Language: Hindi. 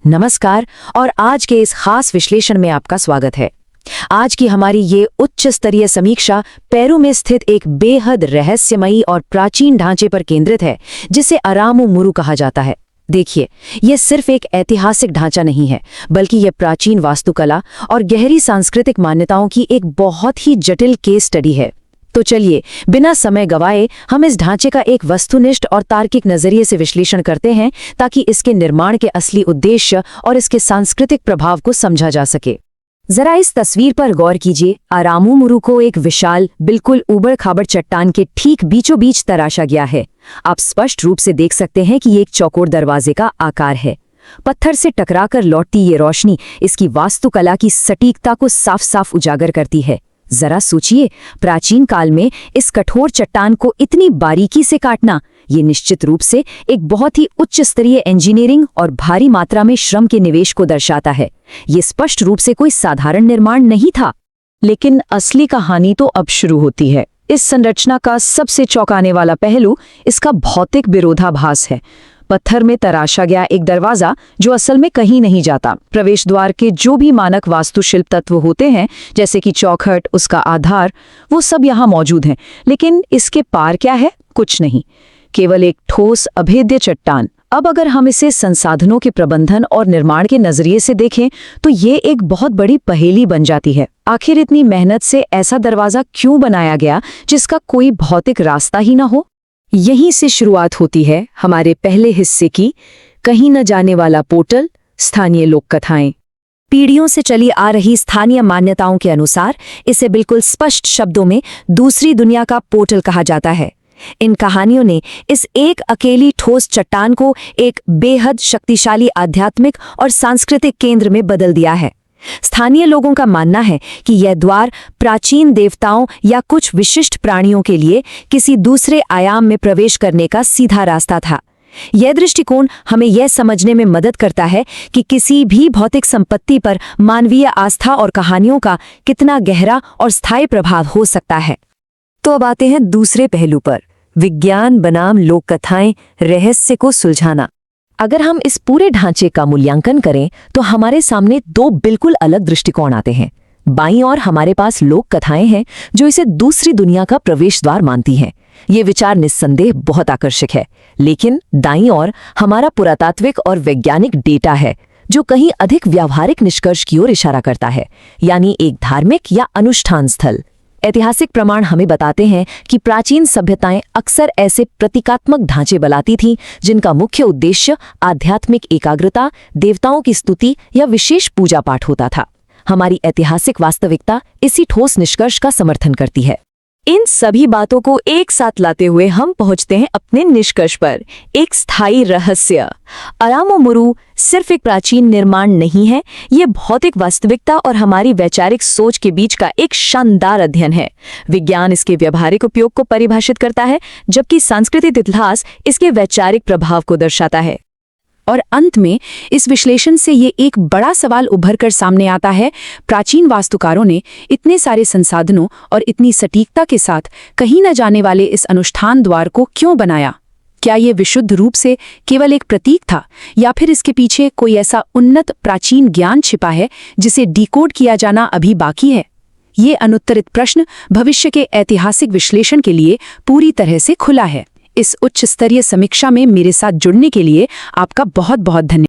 नमस्कार और आज के इस खास विश्लेषण में आपका स्वागत है। आज की हमारी ये उच्च स्तरीय समीक्षा पेरू में स्थित एक बेहद रहस्यमयी और प्राचीन ढांचे पर केंद्रित है, जिसे अरामु-मुरु कहा जाता है। देखिए, ये सिर्फ एक ऐतिहासिक ढांचा नहीं है, बल्कि यह प्राचीन वास्तुकला और गहरी सांस्कृतिक मान्यताओं की एक बहुत ही जटिल केस स्टडी है। तो चलिए, बिना समय गवाए हम इस ढांचे का एक वस्तुनिष्ठ और तार्किक नजरिए से विश्लेषण करते हैं, ताकि इसके निर्माण के असली उद्देश्य और इसके सांस्कृतिक प्रभाव को समझा जा सके। जरा इस तस्वीर पर गौर कीजिए। अरामु-मुरु को एक विशाल, बिल्कुल ऊबड़-खाबड़ चट्टान के ठीक बीचों बीच तराशा गया है। आप स्पष्ट रूप से देख सकते हैं कि ये एक चौकोर दरवाजे का आकार है। पत्थर से टकराकर लौटती ये रोशनी इसकी वास्तुकला की सटीकता को साफ साफ उजागर करती है। जरा सोचिए, प्राचीन काल में इस कठोर चट्टान को इतनी बारीकी से काटना, ये निश्चित रूप से एक बहुत ही उच्च स्तरीय इंजीनियरिंग और भारी मात्रा में श्रम के निवेश को दर्शाता है। ये स्पष्ट रूप से कोई साधारण निर्माण नहीं था। लेकिन असली कहानी तो अब शुरू होती है। इस संरचना का सबसे चौंकाने वाला पहलू इसका भौतिक विरोधाभास है। पत्थर में तराशा गया एक दरवाजा जो असल में कहीं नहीं जाता। प्रवेश द्वार के जो भी मानक वास्तुशिल्प तत्व होते हैं, जैसे कि चौखट, उसका आधार, वो सब यहाँ मौजूद हैं। लेकिन इसके पार क्या है? कुछ नहीं, केवल एक ठोस अभेद्य चट्टान। अब अगर हम इसे संसाधनों के प्रबंधन और निर्माण के नजरिए से देखें, तो ये एक बहुत बड़ी पहेली बन जाती है। आखिर इतनी मेहनत से ऐसा दरवाजा क्यों बनाया गया जिसका कोई भौतिक रास्ता ही न हो? यहीं से शुरुआत होती है हमारे पहले हिस्से की, कहीं न जाने वाला पोर्टल, स्थानीय लोक कथाएं। पीढ़ियों से चली आ रही स्थानीय मान्यताओं के अनुसार इसे बिल्कुल स्पष्ट शब्दों में दूसरी दुनिया का पोर्टल कहा जाता है। इन कहानियों ने इस एक अकेली ठोस चट्टान को एक बेहद शक्तिशाली आध्यात्मिक और सांस्कृतिक केंद्र में बदल दिया है। स्थानीय लोगों का मानना है कि यह द्वार प्राचीन देवताओं या कुछ विशिष्ट प्राणियों के लिए किसी दूसरे आयाम में प्रवेश करने का सीधा रास्ता था। यह दृष्टिकोण हमें यह समझने में मदद करता है कि किसी भी भौतिक संपत्ति पर मानवीय आस्था और कहानियों का कितना गहरा और स्थायी प्रभाव हो सकता है। तो अब आते हैं दूसरे पहलू पर, विज्ञान बनाम लोक कथाएं, रहस्य को सुलझाना। अगर हम इस पूरे ढांचे का मूल्यांकन करें तो हमारे सामने दो बिल्कुल अलग दृष्टिकोण आते हैं। बाईं ओर हमारे पास लोक कथाएं हैं जो इसे दूसरी दुनिया का प्रवेश द्वार मानती हैं। ये विचार निस्संदेह बहुत आकर्षक है। लेकिन दाईं ओर हमारा पुरातात्विक और वैज्ञानिक डेटा है जो कहीं अधिक व्यावहारिक निष्कर्ष की ओर इशारा करता है, यानी एक धार्मिक या अनुष्ठान स्थल। ऐतिहासिक प्रमाण हमें बताते हैं कि प्राचीन सभ्यताएं अक्सर ऐसे प्रतीकात्मक ढांचे बनाती थीं जिनका मुख्य उद्देश्य आध्यात्मिक एकाग्रता, देवताओं की स्तुति या विशेष पूजा पाठ होता था। हमारी ऐतिहासिक वास्तविकता इसी ठोस निष्कर्ष का समर्थन करती है। इन सभी बातों को एक साथ लाते हुए हम पहुंचते हैं अपने निष्कर्ष पर, एक स्थायी रहस्य। अरामु-मुरु सिर्फ एक प्राचीन निर्माण नहीं है, ये भौतिक वास्तविकता और हमारी वैचारिक सोच के बीच का एक शानदार अध्ययन है। विज्ञान इसके व्यावहारिक उपयोग को परिभाषित करता है, जबकि सांस्कृतिक इतिहास इसके वैचारिक प्रभाव को दर्शाता है। और अंत में इस विश्लेषण से ये एक बड़ा सवाल उभर कर सामने आता है, प्राचीन वास्तुकारों ने इतने सारे संसाधनों और इतनी सटीकता के साथ कहीं न जाने वाले इस अनुष्ठान द्वार को क्यों बनाया? क्या ये विशुद्ध रूप से केवल एक प्रतीक था, या फिर इसके पीछे कोई ऐसा उन्नत प्राचीन ज्ञान छिपा है जिसे डिकोड किया जाना अभी बाकी है? ये अनुत्तरित प्रश्न भविष्य के ऐतिहासिक विश्लेषण के लिए पूरी तरह से खुला है। इस उच्च स्तरीय समीक्षा में मेरे साथ जुड़ने के लिए आपका बहुत बहुत धन्यवाद।